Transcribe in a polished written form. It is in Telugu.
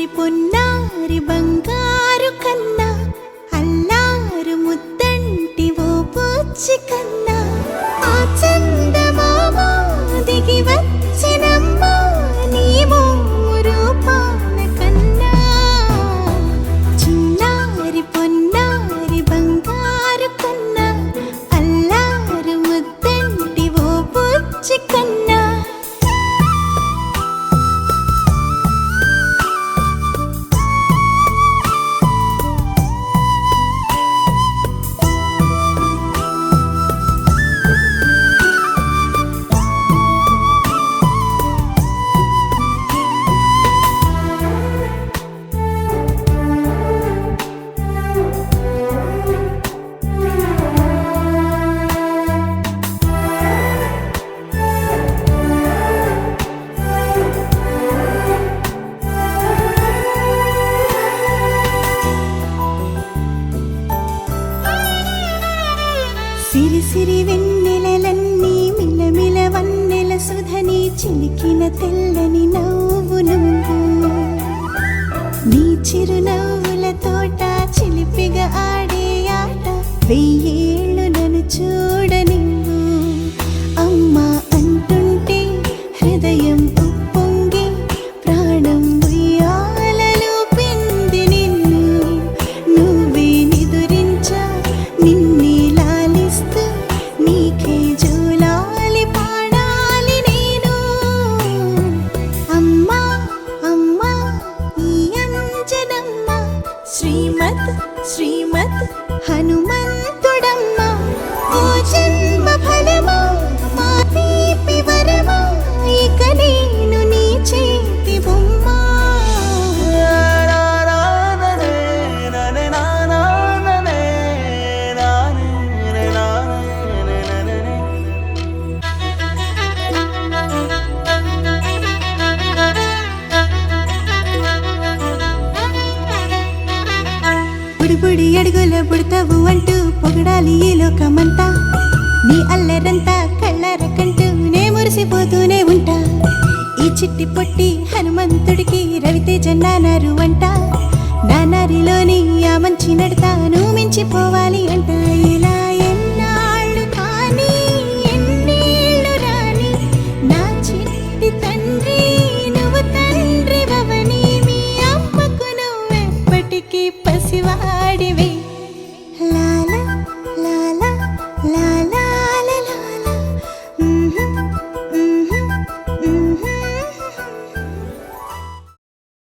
చిన్నారి పొన్నారి బంగారు కన్నా అల్లారు ముద్దంటి ఓ పూచి కన్నా ఆ చందమామ దిగి వచ్చినమ్మా నీ రూపాల కన్నా చిన్నారి పొన్నారి బంగారు కన్నా అల్లారు ముద్దంటి ఓ పూచి కన్నా సిరి సిరి వెన్నెలలన్నీ మిలమిల వన్నెల సుధని చిలికిన తెల్లని నవ్వు నువ్వు నీ చిరునవ్వుల తోట చిలిపిగా ఆడే ఆట వెయ్యేళ్ళు నన్ను చూడ నువ్వు అమ్మా అంటుంటే హృదయం ఉప్పొంగి ప్రాణం ఉయ్యాలలో పిండి నిన్ను నువ్వే నిదురించా నిన్నే నీకే జూలాలి పాడాలి నేను అమ్మా అమ్మా ఈ అంజనమ్మ శ్రీమత్ శ్రీమత్ హనుమంతుడమ్మ ఓ జన్మ ఫలమా మా తీపి వరమా ఇక నేను నీ చేతి బొమ్మ బుడి అడుగుల బుడతావు అంటూ పొగడాలి ఈ లోకమంతా నీ అల్లరంతా కళ్ళారకంటూ నే మురిసిపోతూనే ఉంటా ఈ చిట్టి పొట్టి హనుమంతుడికి రవితేజ నానారు అంట నానారిలోని ఆ మంచి నడతాను మించిపోవాలి